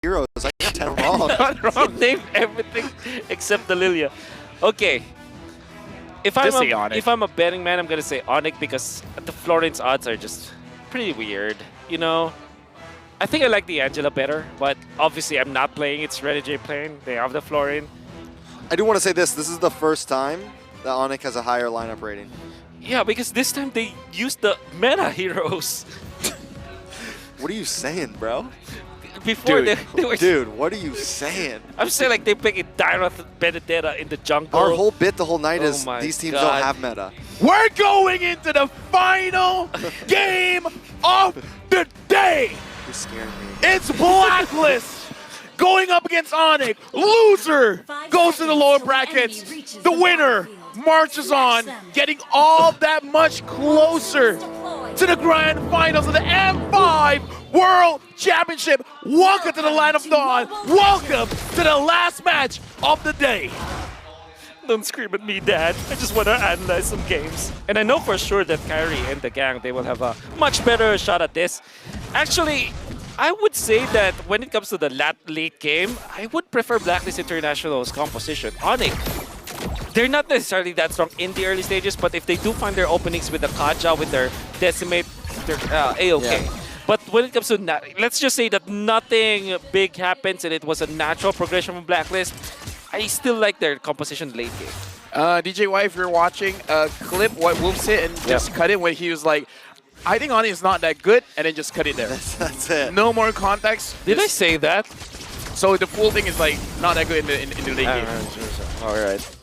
heroes. I got 10 wrong. Not wrong. Named everything except the Lilia. Okay. If I'm a betting man, I'm gonna say ONIC because the Florence odds are just pretty weird. You know, I think I like the Angela better, but obviously I'm not playing. It's Ready J playing. They have the Florin. I do want to say this. This is the first time that ONIC has a higher lineup rating. Yeah, because this time they used the meta heroes. What are you saying, bro? Before Dude, they were... Dude, what are you saying? I'm saying like they picked Dyrath Benedetta in the jungle. Our whole bit the whole night is these teams don't have meta. We're going into the final game of the day. You're scaring me. It's Blacklist going up against ONIC. Loser goes to the lower brackets. The winner marches on, getting all that much closer to the grand finals of the M5 World Championship. Welcome to the Land of Dawn. Welcome to the last match of the day. Don't scream at me, Dad. I just want to analyze some games. And I know for sure that Kyrie and the gang, they will have a much better shot at this. Actually, I would say that when it comes to the late game, I would prefer Blacklist International's composition. ONIC, they're not necessarily that strong in the early stages, but if they do find their openings with the Kaja, with their Decimate, they're A-okay. Yeah. But when it comes to, let's just say that nothing big happens and it was a natural progression from Blacklist, I still like their composition late game. DJY, if you're watching, clip what Wolf said and just cut it when he was like, I think ONIC is not that good, and then just cut it there. That's it. No more context. Did I say that? So the full thing is like not that good in the late game. All right.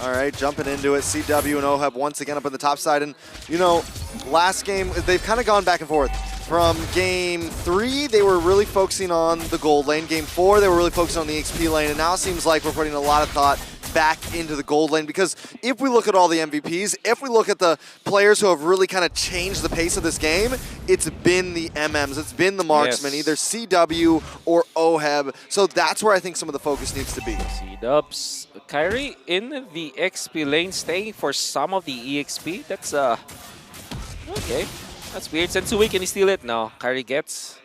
All right, jumping into it. CW and OHEB once again up on the top side. And, you know, last game, they've kind of gone back and forth. From game 3, they were really focusing on the gold lane. Game 4, they were really focusing on the XP lane. And now it seems like we're putting a lot of thought back into the gold lane, because if we look at all the MVPs, if we look at the players who have really kind of changed the pace of this game, it's been the MMs, it's been the marksmen, either CW or OHEB. So that's where I think some of the focus needs to be. C-dubs. Kyrie in the XP lane, staying for some of the EXP. That's okay. That's weird. Sensui, can he steal it? No. Kyrie gets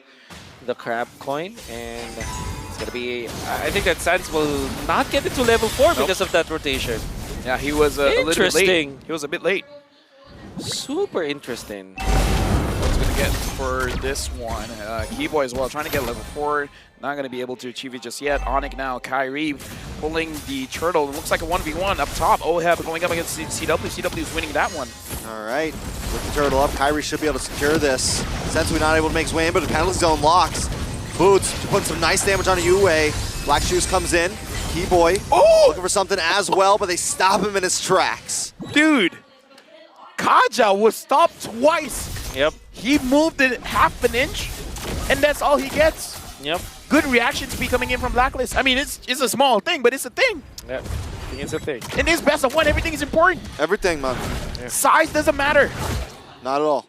the crab coin, and it's gonna be. I think that Sans will not get it to level 4 because of that rotation. Yeah, he was a little bit late. He was a bit late. Super interesting. What's gonna get for this one? Keyboy as well, trying to get level 4. Not going to be able to achieve it just yet. ONIC now, Kyrie pulling the turtle. It looks like a 1v1 up top. OHEB going up against CW. CW is winning that one. All right. With the turtle up, Kyrie should be able to secure this. Sensui not able to make his way in, but the penalty zone locks. Boots putting some nice damage on a Yue. Black Shoes comes in. Keyboy looking for something as well, but they stop him in his tracks. Dude, Kaja was stopped twice. Yep. He moved it half an inch, and that's all he gets. Yep. Good reaction to be coming in from Blacklist. I mean, it's a small thing, but it's a thing. Yeah, it's a thing. In this best of 1, everything is important. Everything, man. Yeah. Size doesn't matter. Not at all.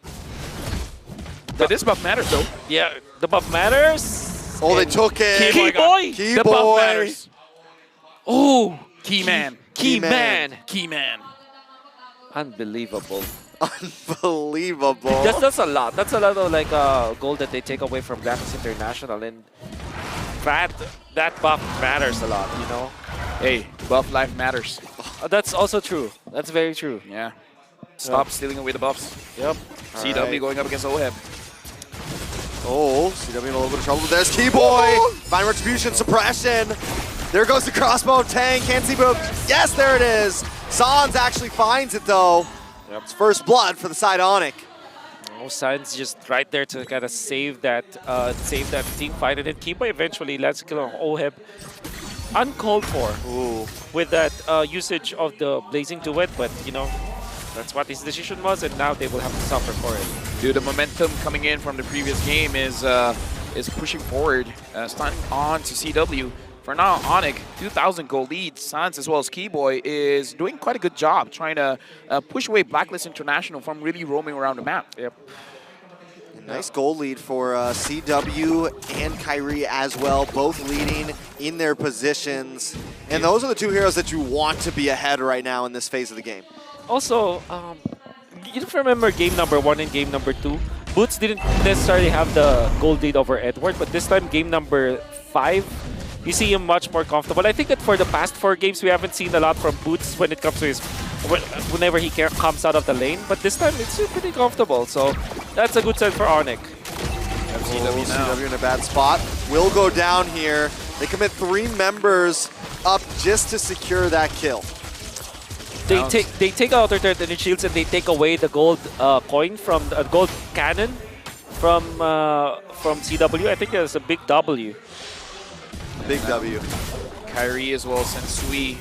But this buff matters, though. Yeah, the buff matters. Oh, they took it. Keyboy. Keyboy. The buff matters. Oh, Keyman. Keyman. Unbelievable. Unbelievable. That's a lot. That's a lot of like gold that they take away from Blacklist International, and that buff matters a lot, you know. Hey, buff life matters. That's also true. That's very true. Yeah. Stop stealing away the buffs. Yep. CW going up against OHEB. Oh, CW in a little bit of trouble. There's Keyboy. Fine retribution, suppression. There goes the crossbow. Tang can't see boom. Yes, there it is. Sans actually finds it though. Yep. It's first blood for the side ONIC. Oh, Sans just right there to kind of save that team fight, and then Keyboy eventually lands a kill on OHEB. Uncalled for. Ooh. With that usage of the Blazing Duet, but you know, that's what his decision was, and now they will have to suffer for it. Dude, the momentum coming in from the previous game is pushing forward, starting on to CW. For now, ONIC, 2,000 gold lead. Sans as well as Keyboy is doing quite a good job trying to push away Blacklist International from really roaming around the map. Yep. Nice goal lead for CW and Kyrie as well, both leading in their positions. And those are the two heroes that you want to be ahead right now in this phase of the game. Also, you don't remember game number 1 and game number 2? Boots didn't necessarily have the gold lead over Edward, but this time, game number 5, you see him much more comfortable. I think that for the past 4 games, we haven't seen a lot from Boots when it comes to his whenever he comes out of the lane, but this time it's pretty comfortable. So that's a good sign for ONIC. CW in a bad spot. Will go down here. They commit 3 members up just to secure that kill. They take out their turret and shields, and they take away the gold coin from the gold cannon from CW. I think that's a big W. Big W. Kyrie as well, Sensui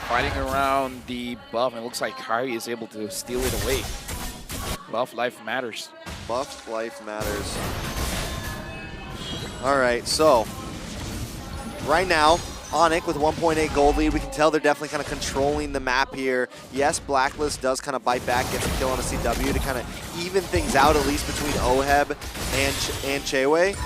fighting around the buff, and it looks like Kyrie is able to steal it away. Buff life matters. Buff life matters. All right, so right now, ONIC with 1.8 gold lead. We can tell they're definitely kind of controlling the map here. Yes, Blacklist does kind of bite back, gets a kill on a CW to kind of even things out, at least between OHEB and Chewe.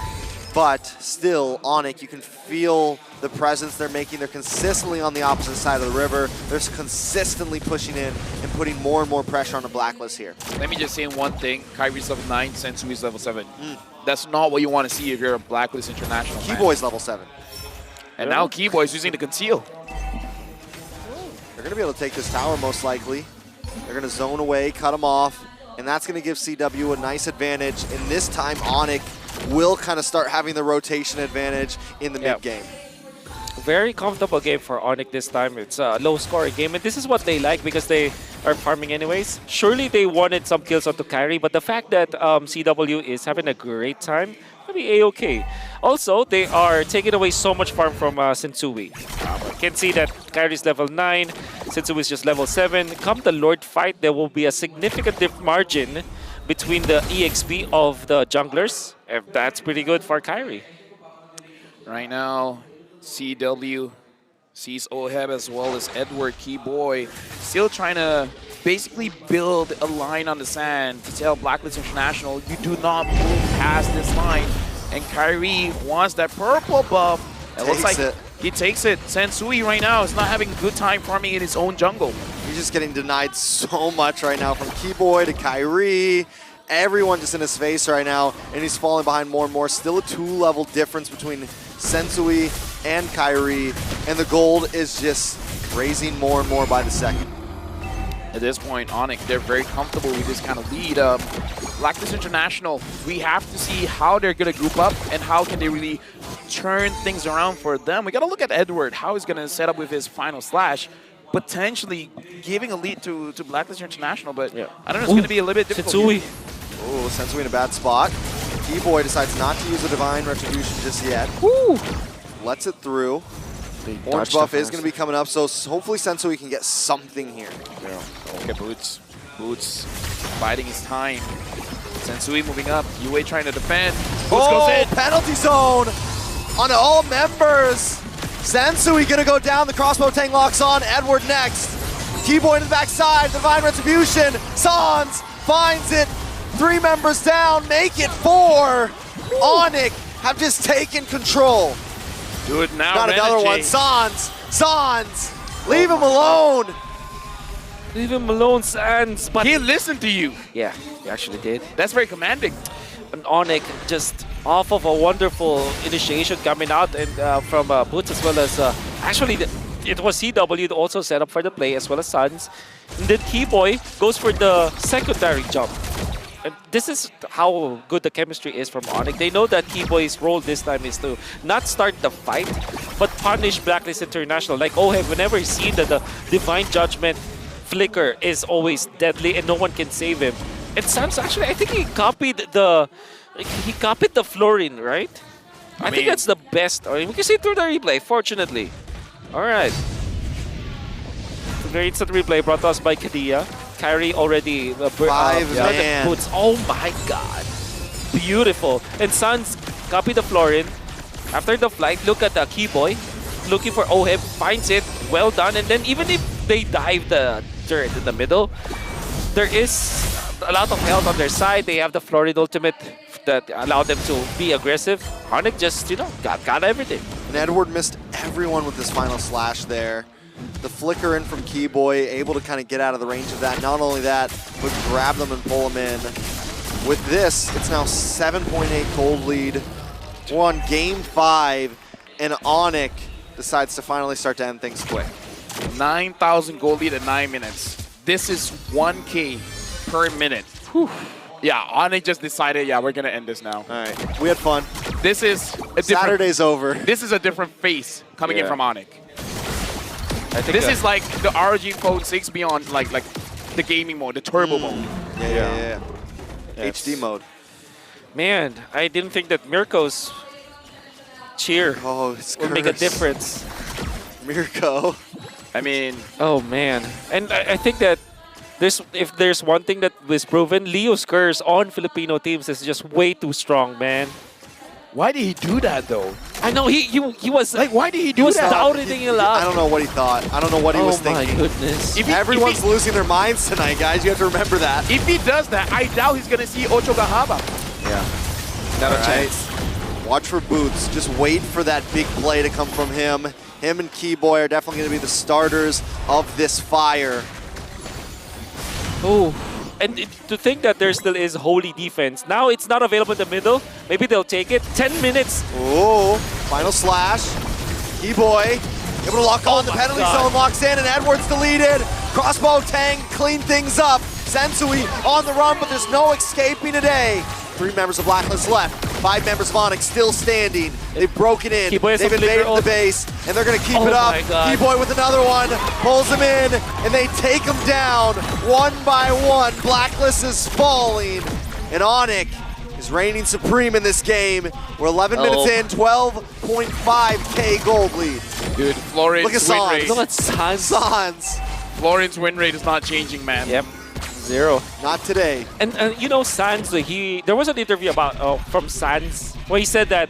But still, ONIC, you can feel the presence they're making. They're consistently on the opposite side of the river. They're consistently pushing in and putting more and more pressure on the Blacklist here. Let me just say one thing. Kyrie's level 9, Sensui's level 7. That's not what you want to see if you're a Blacklist International fan. Keyboy's level 7. And now Keyboy's using the conceal. They're going to be able to take this tower most likely. They're going to zone away, cut them off, and that's going to give CW a nice advantage. And this time, ONIC will kind of start having the rotation advantage in the mid-game. Very comfortable game for ONIC this time. It's a low-scoring game, and this is what they like because they are farming anyways. Surely they wanted some kills onto Kyrie, but the fact that CW is having a great time, maybe A-okay. Also, they are taking away so much farm from Sensui. You can see that Kyrie's level 9, Sensui is just level 7. Come the Lord fight, there will be a significant margin between the EXP of the junglers. And that's pretty good for Kyrie. Right now, CW sees OHEB as well as Edward Keyboy still trying to basically build a line on the sand to tell Blacklist International, you do not move past this line. And Kyrie wants that purple buff. It looks like he takes it. Sensui right now is not having a good time farming in his own jungle. He's just getting denied so much right now, from Keyboy to Kyrie. Everyone just in his face right now, and he's falling behind more and more. Still a 2-level difference between Sensui and Kyrie, and the gold is just raising more and more by the second. At this point, ONIC, they're very comfortable with this kind of lead. Blacklist International, we have to see how they're going to group up and how can they really turn things around for them. We got to look at Edward, how he's going to set up with his final slash, potentially giving a lead to Blacklist International, but I don't know, it's going to be a little bit difficult. Sensui. Oh, Sensui in a bad spot. Keyboy decides not to use the Divine Retribution just yet. Woo! Lets it through. Orange buff is going to be coming up, so hopefully Sensui can get something here. Look at Boots. Boots biding his time. Sensui moving up. UA trying to defend. Boots goes in. Penalty zone on all members. Sensui going to go down. The crossbow tank locks on. Edward next. Keyboy to the backside. Divine Retribution. Sans finds it. 3 members down. Make it 4. ONIC have just taken control. Do it now, Not another one. Sans. Leave him alone. Leave him alone, Sans. But he listened to you. yeah, he actually did. That's very commanding. And ONIC just off of a wonderful initiation coming out and from Boots as well as actually it was CW that also set up for the play as well as Sans. And then Keyboy goes for the secondary jump. And this is how good the chemistry is from ONIC. They know that Keyboy's role this time is to not start the fight, but punish Blacklist International. Like OHEB, whenever he's seen that the Divine Judgment flicker is always deadly and no one can save him. And Sans actually, I think he copied the Florin, right? I think that's the best. Or we can see it through the replay, fortunately. All right. Very instant replay brought to us by Kadia. Kyrie already 5 man. Boots. Oh my god. Beautiful. And Sans copy the Florin. After the flight, look at the Keyboy. Looking for OHEB, finds it. Well done. And then even if they dive the turret in the middle, there is a lot of health on their side. They have the Florid ultimate that allowed them to be aggressive. ONIC just, got everything. And Edward missed everyone with his final slash there. The flicker in from Keyboy, able to kind of get out of the range of that. Not only that, but grab them and pull them in. with this, it's now 7.8 gold lead. We're on game 5, and ONIC decides to finally start to end things quick. 9,000 gold lead in 9 minutes. This is 1K per minute. Whew. Yeah, ONIC just decided, yeah, we're going to end this now. All right, we had fun. This is a Saturday's over. This is a different face coming in from ONIC. I think This is like the ROG Phone 6 beyond like the gaming mode, the turbo mode. Yeah. HD mode. Man, I didn't think that Mirko's cheer would make a difference. Mirko. I mean, oh man, and I think that if there's one thing that was proven, Leo's curse on Filipino teams is just way too strong, man. why did he do that though? I know he was Like, why did he he do was that? doubting a lot. I don't know what he thought. I don't know what he was Oh my thinking. goodness. Everyone's losing their minds tonight, guys. You have to remember that. If he does that, I doubt he's gonna see Ocho Gahaba. Yeah. Not All right. Watch for Boots. Just wait for that big play to come from him. Him and Keyboy are definitely going to be the starters of this fire. Oh, and to think that there still is holy defense. Now it's not available in the middle. Maybe they'll take it. 10 minutes. Oh, final slash. Keyboy able to lock on. The penalty zone locks in, and Edwards deleted. Crossbow Tang clean things up. Sensui on the run, but there's no escaping today. 3 members of Blacklist left. 5 members of ONIC still standing. They've broken in. They've invaded the base, and they're going to keep it up. Keyboy with another one. Pulls him in, and they take him down one by one. Blacklist is falling, and ONIC is reigning supreme in this game. We're 11 minutes in, 12.5K gold lead. Dude, Florian's Look at win Sans. rate. Look at Sans. Sans. Florian's win rate is not changing, man. Yep. 0. Not today. And you know, Sans, there was an interview about from Sans where he said that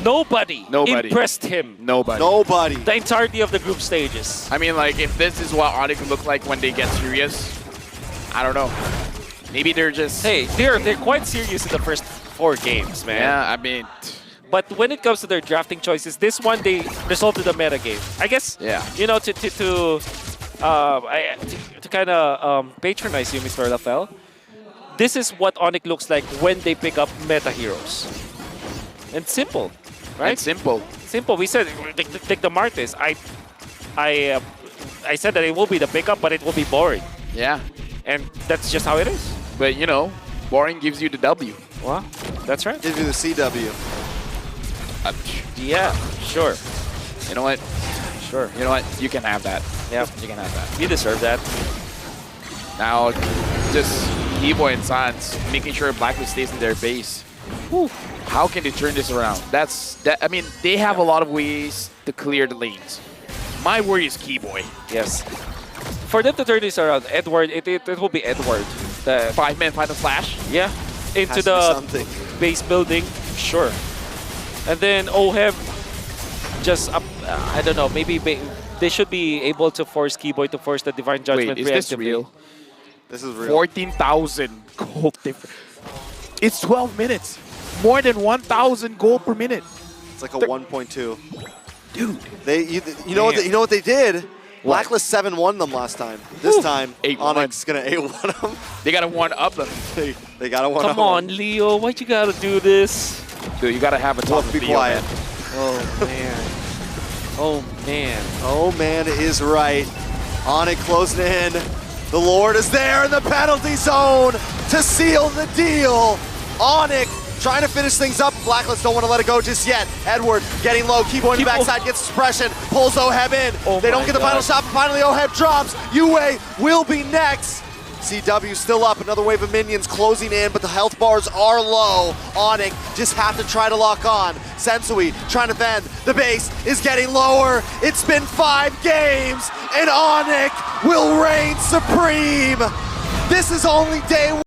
nobody impressed him. Nobody. The entirety of the group stages. I mean, like, if this is what ONIC look like when they get serious, I don't know. Maybe they're just... Hey, they're quite serious in the first 4 games, man. Yeah, I mean... But when it comes to their drafting choices, this one they resolved the meta game. I guess, you know, to kind of patronize you, Mr. Lafel, this is what ONIC looks like when they pick up meta heroes. And simple, right? It's simple. Simple. We said, like the Martis, I said that it will be the pickup, but it will be boring. Yeah. And that's just how it is. But, you know, boring gives you the W. Well, that's right. Gives you the CW. Yeah, sure. You know what? Sure. You know what? You can have that. Yeah. You can have that. You deserve that. Now, just Keyboy and Sans making sure Blacklist stays in their base. Whew. How can they turn this around? I mean, they have a lot of ways to clear the lanes. My worry is Keyboy. Yes. For them to turn this around, Edward, it will be Edward. The 5-man final flash? Yeah. Into the base building. Sure. And then OHEB just, I don't know, maybe they should be able to force Keyboy to force the Divine Judgment. Wait, is this real? This is real. 14,000 gold difference. It's 12 minutes. More than 1,000 gold per minute. It's like a 1.2. Dude. You know what they did? Blacklist 7-1 them last time. This time, 8-1. ONIC's going to 8-1 them. They got to 1-up them. They got to 1-up Come on, Leo. Why'd you got to do this? Dude, you got to have a top Be quiet. Oh, man. Oh, man. Oh, man is right. ONIC closing in. The Lord is there in the penalty zone to seal the deal. ONIC trying to finish things up. Blacklist don't want to let it go just yet. Edward getting low. Keyboy in the backside gets suppression. Pulls OHEB in. They don't get the final shot, but finally OHEB drops. Yue will be next. CW still up. Another wave of minions closing in, but the health bars are low. ONIC just have to try to lock on. Sensui trying to fend. The base is getting lower. It's been 5 games, and ONIC will reign supreme. This is only day 1.